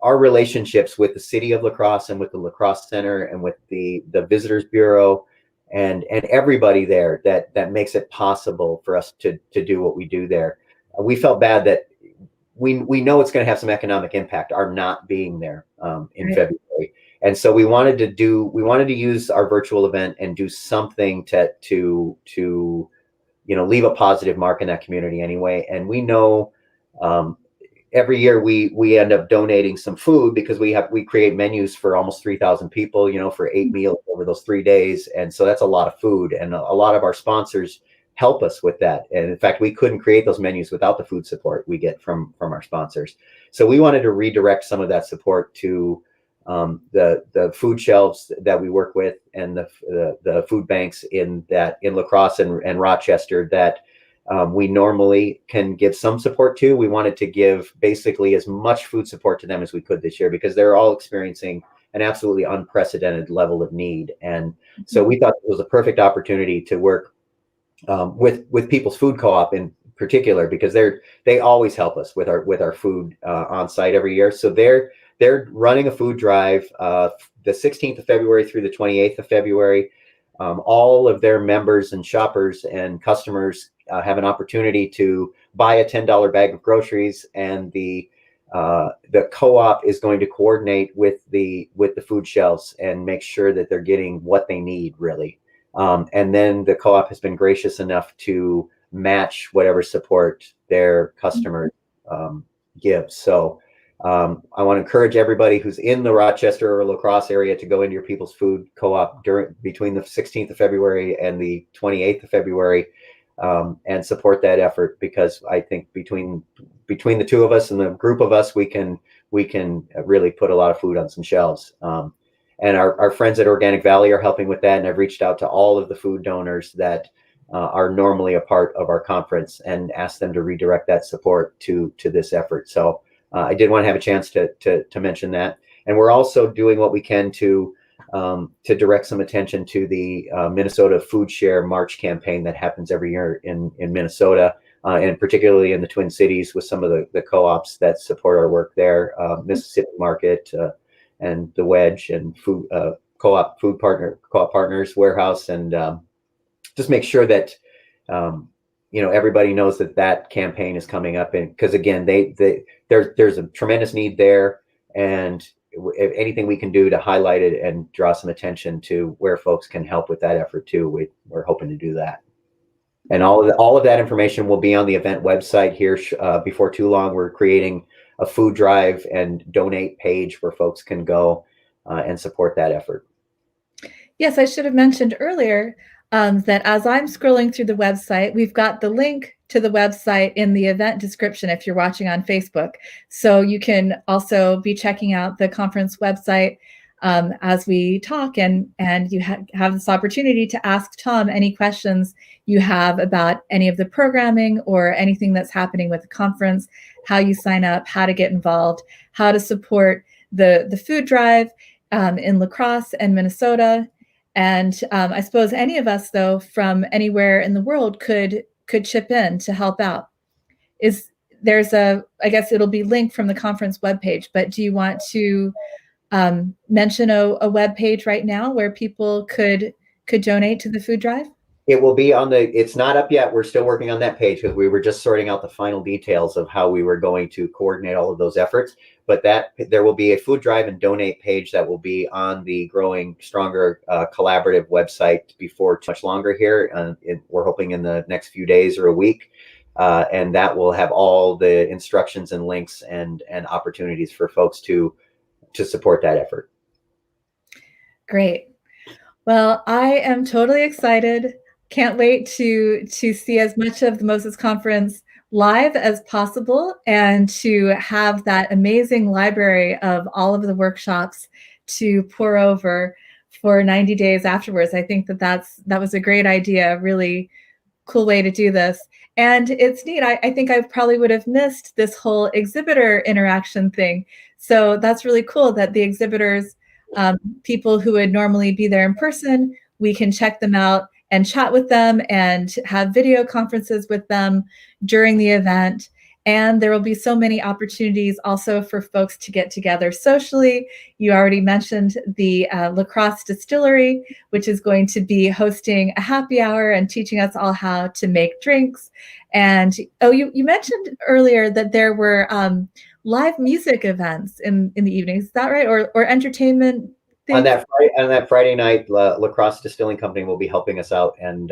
our relationships with the city of La Crosse and with the La Crosse Center and with the Visitors Bureau and everybody there that makes it possible for us to do what we do there. We felt bad that we know it's going to have some economic impact, our not being there in February. And so we wanted to use our virtual event and do something to leave a positive mark in that community anyway. And we know every year we end up donating some food because we create menus for almost 3,000 people, for 8 meals over those 3 days. And so that's a lot of food, and a lot of our sponsors help us with that. And in fact, we couldn't create those menus without the food support we get from our sponsors. So we wanted to redirect some of that support to the food shelves that we work with, and the food banks in La Crosse and Rochester that we normally can give some support to. We wanted to give basically as much food support to them as we could this year, because they're all experiencing an absolutely unprecedented level of need. And so we thought it was a perfect opportunity to work with People's Food Co-op in particular, because they always help us with our food on site every year. So they're running a food drive the 16th of February through the 28th of February. All of their members and shoppers and customers have an opportunity to buy a $10 bag of groceries, and the co-op is going to coordinate with the food shelves and make sure that they're getting what they need, really. And then the co-op has been gracious enough to match whatever support their customers give. So I want to encourage everybody who's in the Rochester or La Crosse area to go into your People's Food Co-op between the 16th of February and the 28th of February and support that effort, because I think between the two of us and the group of us, we can really put a lot of food on some shelves. And our friends at Organic Valley are helping with that, and I've reached out to all of the food donors that are normally a part of our conference and asked them to redirect that support to this effort. So I did want to have a chance to mention that. And we're also doing what we can to direct some attention to the Minnesota Food Share March campaign that happens every year in Minnesota, and particularly in the Twin Cities with some of the co-ops that support our work there, Mississippi Market and the Wedge and food co-op partners warehouse, and just make sure that everybody knows that campaign is coming up, and because again there's a tremendous need there, and if anything we can do to highlight it and draw some attention to where folks can help with that effort too, we're hoping to do that. And all of that information will be on the event website here before too long. We're creating a food drive and donate page where folks can go and support that effort. Yes, I should have mentioned earlier that as I'm scrolling through the website, we've got the link to the website in the event description if you're watching on Facebook. So you can also be checking out the conference website as we talk, and you have this opportunity to ask Tom any questions you have about any of the programming or anything that's happening with the conference, how you sign up, how to get involved, how to support the food drive in La Crosse and Minnesota. And I suppose any of us, though, from anywhere in the world could chip in to help out. I guess it'll be linked from the conference webpage, but do you want to mention a webpage right now where people could donate to the food drive? It will be on it's not up yet. We're still working on that page because we were just sorting out the final details of how we were going to coordinate all of those efforts. But there will be a food drive and donate page that will be on the Growing Stronger collaborative website before too much longer here. We're hoping in the next few days or a week. And that will have all the instructions and links and opportunities for folks to support that effort. Great. Well, I am totally excited. Can't wait to see as much of the Moses Conference live as possible and to have that amazing library of all of the workshops to pour over for 90 days afterwards. I think that was a great idea, really cool way to do this. And it's neat. I think I probably would have missed this whole exhibitor interaction thing. So that's really cool that the exhibitors, people who would normally be there in person, we can check them out and chat with them and have video conferences with them during the event. And there will be so many opportunities also for folks to get together socially. You already mentioned the Crosse Distillery, which is going to be hosting a happy hour and teaching us all how to make drinks. And you mentioned earlier that there were live music events in the evenings. Is that right? Or entertainment things? On that Friday night, Crosse Distilling Company will be helping us out, and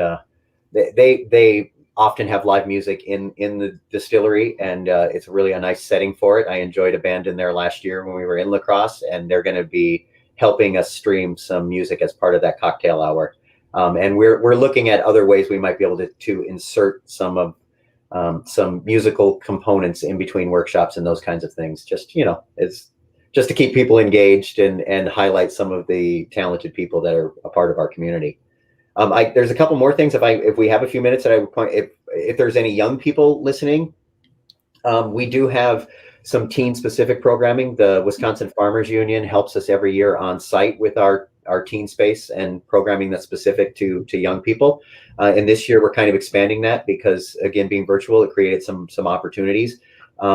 they often have live music in the distillery, and it's really a nice setting for it. I enjoyed a band in there last year when we were in La Crosse, and they're going to be helping us stream some music as part of that cocktail hour. And we're looking at other ways we might be able to insert some musical components in between workshops and those kinds of things. It's just to keep people engaged and highlight some of the talented people that are a part of our community. There's a couple more things if we have a few minutes that I would point, if there's any young people listening, we do have some teen specific programming. The Wisconsin Farmers Union helps us every year on site with our teen space and programming that's specific to young people. And this year we're kind of expanding that because, again, being virtual, it created some opportunities.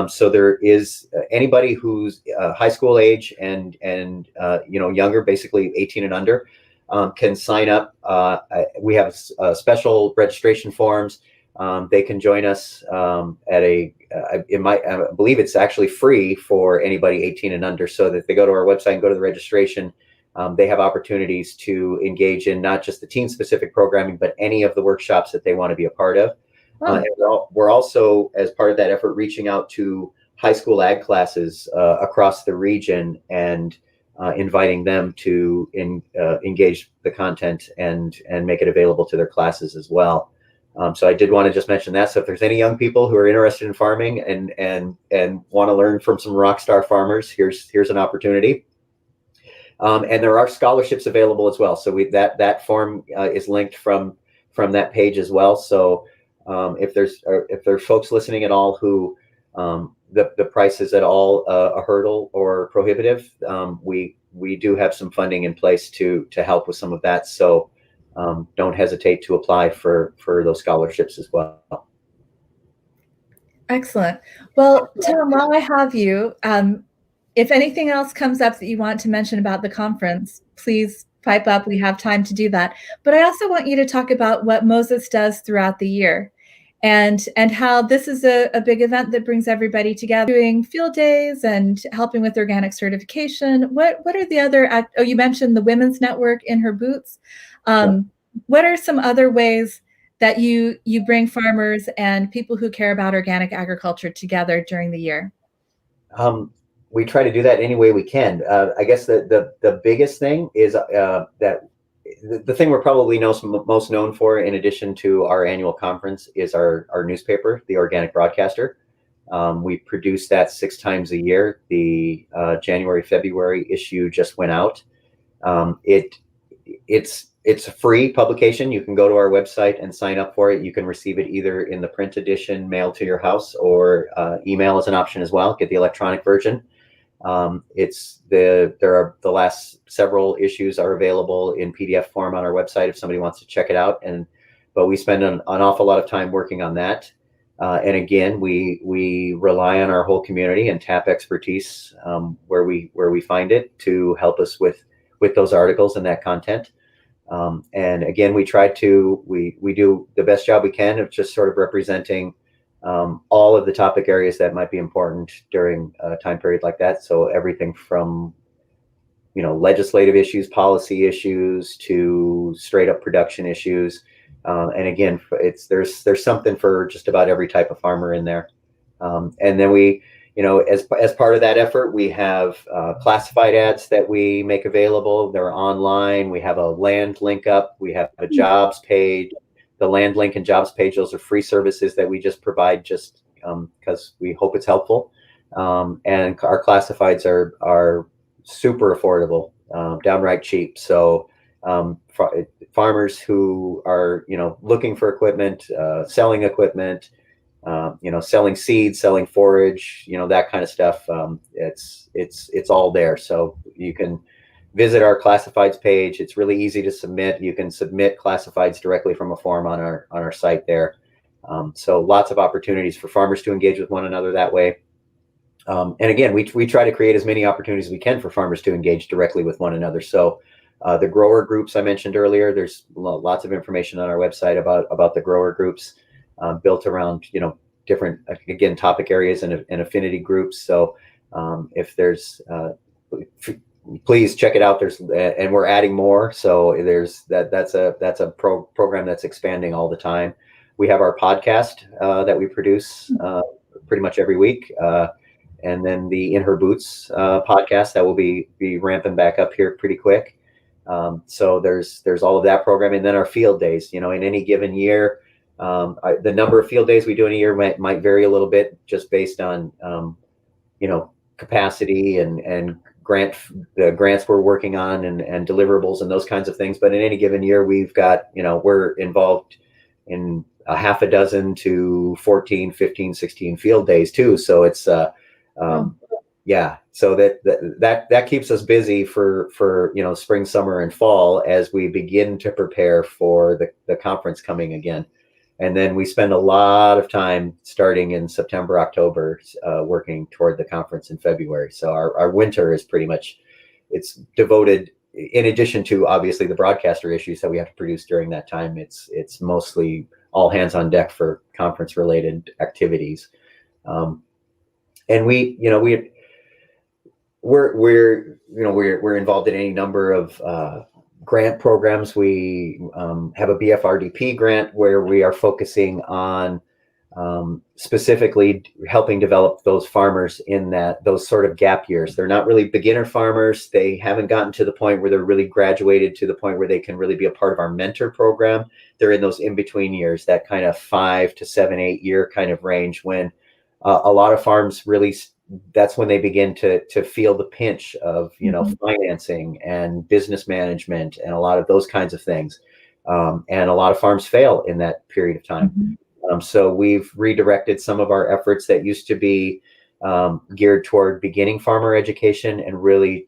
So there is anybody who's high school age and younger, basically 18 and under, can sign up. We have special registration forms. They can join us at I believe it's actually free for anybody 18 and under, so that if they go to our website and go to the registration, they have opportunities to engage in not just the teen specific programming, but any of the workshops that they want to be a part of. And we're also, as part of that effort, reaching out to high school ag classes across the region and inviting them to engage the content and make it available to their classes as well. So I did want to just mention that. So if there's any young people who are interested in farming and want to learn from some rock star farmers, here's an opportunity. And there are scholarships available as well. So that form is linked from that page as well. So if there's folks listening at all who the price is at all a hurdle or prohibitive, we do have some funding in place to help with some of that. So don't hesitate to apply for those scholarships as well. Excellent. Well, Tom, while I have you, if anything else comes up that you want to mention about the conference, please pipe up. We have time to do that. But I also want you to talk about what Moses does throughout the year and how this is a big event that brings everybody together, doing field days and helping with organic certification. What are the other, you mentioned the Women's Network in her boots. What are some other ways that you bring farmers and people who care about organic agriculture together during the year? We try to do that any way we can. I guess the biggest thing is that the thing we're probably most known for, in addition to our annual conference, is our newspaper, The Organic Broadcaster. We produce that 6 times a year. The January-February issue just went out. It's a free publication. You can go to our website and sign up for it. You can receive it either in the print edition mailed to your house, or email is an option as well. Get the electronic version. The last several issues are available in PDF form on our website if somebody wants to check it out. But we spend an awful lot of time working on that. And again, we rely on our whole community and tap expertise where we find it to help us with those articles and that content. And again, we do the best job we can of just sort of representing all of the topic areas that might be important during a time period like that. So everything from legislative issues, policy issues, to straight up production issues. And again, there's something for just about every type of farmer in there. And then we, as part of that effort, we have classified ads that we make available. They're online. We have a land link up. We have a jobs page. The land link and jobs page, those are free services that we just provide just because we hope it's helpful. And our classifieds are super affordable, downright cheap. So farmers who are looking for equipment, selling equipment, selling seeds, selling forage, that kind of stuff, it's all there. So you can visit our classifieds page. It's really easy to submit. You can submit classifieds directly from a form on our site there. So lots of opportunities for farmers to engage with one another that way. And again, we try to create as many opportunities as we can for farmers to engage directly with one another. So the grower groups I mentioned earlier, there's lots of information on our website about the grower groups built around, different, again, topic areas and affinity groups. So if there's, please check it out. And we're adding more. So that's a program that's expanding all the time. We have our podcast that we produce pretty much every week. And then the In Her Boots podcast that will be ramping back up here pretty quick. So there's all of that program. And then our field days, in any given year, the number of field days we do in a year might vary a little bit just based on, capacity and the grants we're working on and deliverables and those kinds of things. But in any given year, we've got, we're involved in a half a dozen to 14, 15, 16 field days too. So it's, yeah, so that keeps us busy for spring, summer, and fall as we begin to prepare for the conference coming again. And then we spend a lot of time starting in September, October, working toward the conference in February. So our winter is pretty much, it's devoted, in addition to obviously the broadcaster issues that we have to produce during that time, it's mostly all hands on deck for conference related activities. And we're involved in any number of grant programs. We have a BFRDP grant where we are focusing on specifically helping develop those farmers in those sort of gap years. They're not really beginner farmers. They haven't gotten to the point where they're really graduated to the point where they can really be a part of our mentor program. They're in those in-between years, that kind of 5 to 7, 8 year kind of range when a lot of farms really, that's when they begin to feel the pinch of, financing and business management and a lot of those kinds of things. And a lot of farms fail in that period of time. So we've redirected some of our efforts that used to be geared toward beginning farmer education and really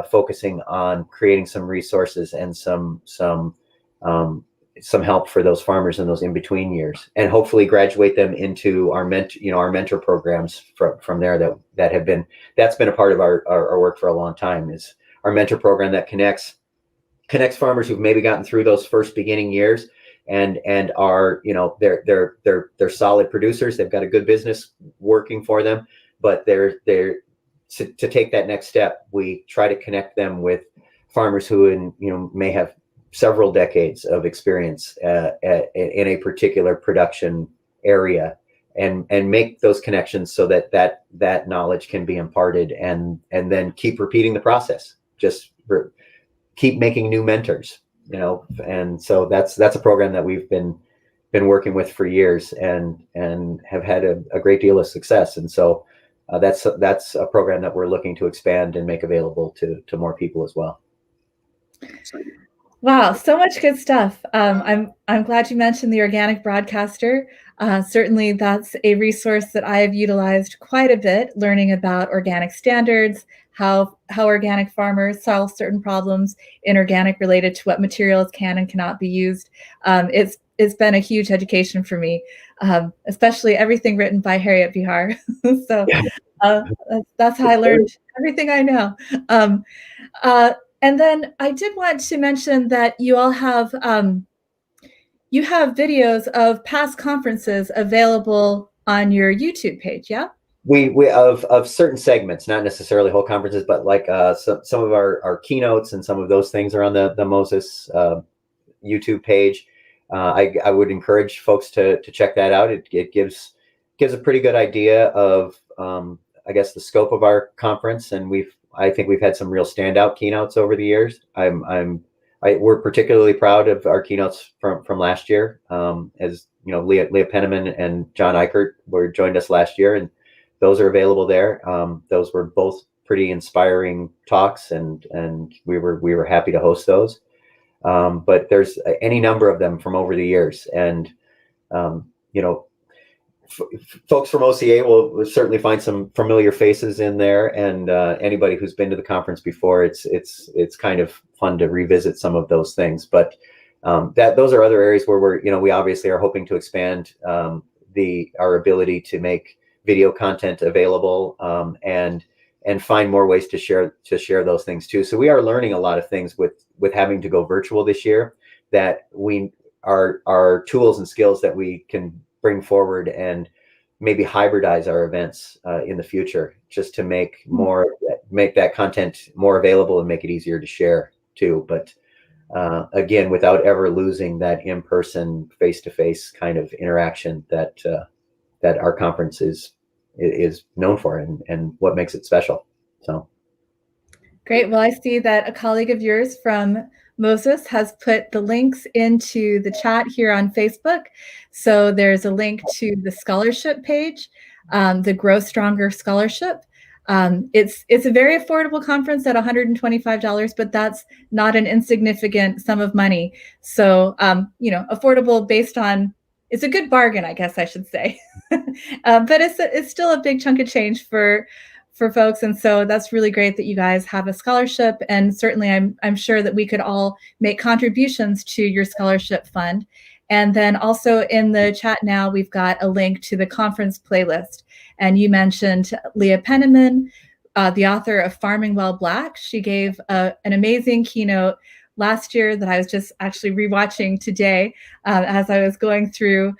focusing on creating some resources and some help for those farmers in those in-between years, and hopefully graduate them into our mentor programs from there that's been a part of our work for a long time, is our mentor program that connects farmers who've maybe gotten through those first beginning years and are, they're solid producers. They've got a good business working for them, but they're to take that next step. We try to connect them with farmers who may have several decades of experience in a particular production area, and make those connections so that knowledge can be imparted, and then keep repeating the process. Just keep making new mentors, and so that's a program that we've been working with for years and have had a great deal of success. And so that's a program that we're looking to expand and make available to more people as well. Wow, so much good stuff. I'm glad you mentioned the organic broadcaster. Certainly that's a resource that I have utilized quite a bit, learning about organic standards, how organic farmers solve certain problems in organic related to what materials can and cannot be used. It's been a huge education for me, especially everything written by Harriet Bihar. So that's how I learned everything I know. And then I did want to mention that you all have videos of past conferences available on your YouTube page, yeah? We of certain segments, not necessarily whole conferences, but like some of our keynotes and some of those things are on the Moses YouTube page. I would encourage folks to check that out. It gives a pretty good idea of I guess the scope of our conference, and I think we've had some real standout keynotes over the years. We're particularly proud of our keynotes from last year. As you know, Leah Penniman and John Eichert joined us last year, and those are available there. Those were both pretty inspiring talks, and we were happy to host those. But there's any number of them from over the years, and you know, folks from OCA will certainly find some familiar faces in there, and anybody who's been to the conference before, it's kind of fun to revisit some of those things. But those are other areas where we obviously are hoping to expand our ability to make video content available, and find more ways to share those things too. So we are learning a lot of things with having to go virtual this year, that we are tools and skills that we can bring forward and maybe hybridize our events in the future, just to make that content more available and make it easier to share too. But again, without ever losing that in-person, face-to-face kind of interaction that our conference is known for, and what makes it special. So great. Well, I see that a colleague of yours from Moses has put the links into the chat here on Facebook. So there's a link to the scholarship page, the Grow Stronger Scholarship. It's a very affordable conference at $125, but that's not an insignificant sum of money. So, affordable based on, it's a good bargain, I guess I should say. But it's still a big chunk of change for folks. And so that's really great that you guys have a scholarship. And certainly I'm sure that we could all make contributions to your scholarship fund. And then also in the chat now, we've got a link to the conference playlist. And you mentioned Leah Penniman, the author of Farming While Black. She gave an amazing keynote last year that I was just actually rewatching today as I was going through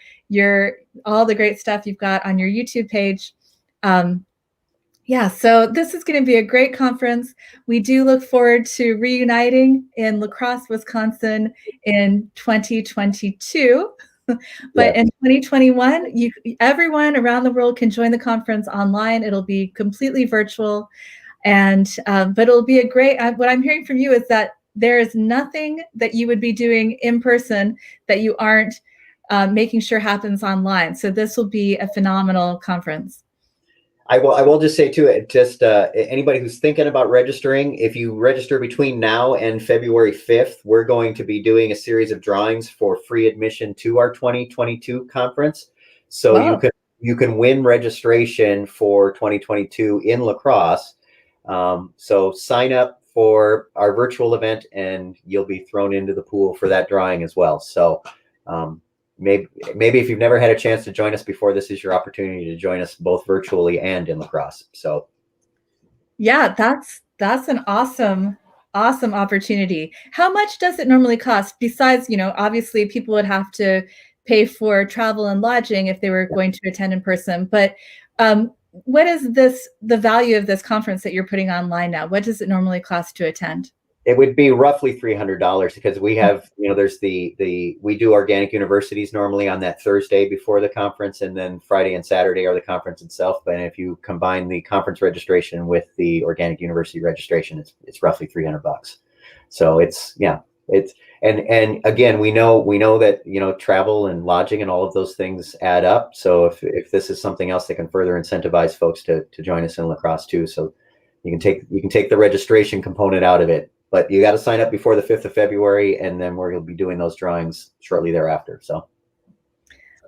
all the great stuff you've got on your YouTube page. So this is going to be a great conference. We do look forward to reuniting in La Crosse, Wisconsin in 2022. But in 2021, everyone around the world can join the conference online. It'll be completely virtual. And but it'll be a great, what I'm hearing from you is that there is nothing that you would be doing in person that you aren't making sure happens online. So this will be a phenomenal conference. I will just say too, anybody who's thinking about registering, if you register between now and February 5th, we're going to be doing a series of drawings for free admission to our 2022 conference. So you can win registration for 2022 in La Crosse. So sign up for our virtual event and you'll be thrown into the pool for that drawing as well. So maybe if you've never had a chance to join us before, this is your opportunity to join us both virtually and in La Crosse. So yeah, that's an awesome opportunity. How much does it normally cost? Besides, obviously people would have to pay for travel and lodging if they were going to attend in person. But what is the value of this conference that you're putting online now? What does it normally cost to attend? It would be roughly $300 because we have, there's we do organic universities normally on that Thursday before the conference, and then Friday and Saturday are the conference itself. But if you combine the conference registration with the organic university registration, it's roughly $300. So and again, we know that, travel and lodging and all of those things add up. So if this is something else that can further incentivize folks to join us in La Crosse too, so you can take the registration component out of it. But you got to sign up before the 5th of February, and then we're going to be doing those drawings shortly thereafter. So,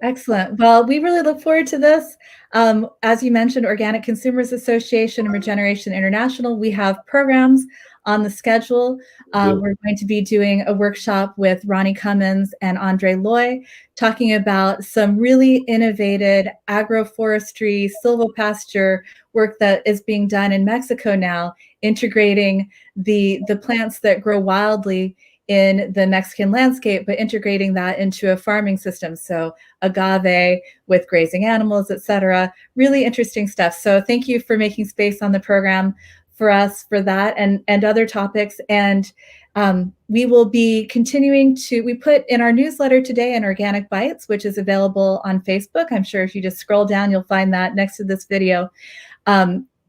excellent. Well, we really look forward to this. As you mentioned, Organic Consumers Association and Regeneration International, we have programs on the schedule. We're going to be doing a workshop with Ronnie Cummins and Andre Loy, talking about some really innovative agroforestry, silvopasture work that is being done in Mexico now, integrating the plants that grow wildly in the Mexican landscape, but integrating that into a farming system. So agave with grazing animals, etc. Really interesting stuff. So thank you for making space on the program for us for that and other topics. And we will be continuing to, we put in our newsletter today an Organic Bites, which is available on Facebook. I'm sure if you just scroll down, you'll find that next to this video.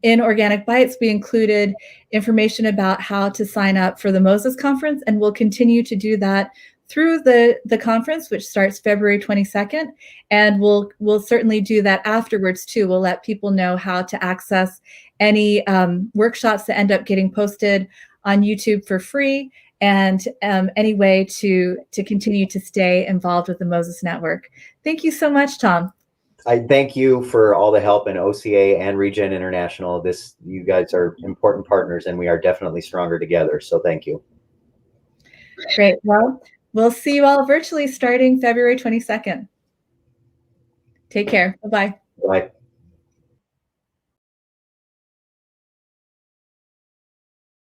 In Organic Bites, we included information about how to sign up for the Moses Conference, and we'll continue to do that through the conference, which starts February 22nd. And we'll certainly do that afterwards too. We'll let people know how to access any workshops that end up getting posted on YouTube for free, and any way to continue to stay involved with the Moses Network. Thank you so much, Tom. I thank you for all the help in OCA and Regen International. You guys are important partners, and we are definitely stronger together. So thank you. Great. Well, we'll see you all virtually starting February 22nd. Take care. Bye-bye. Bye.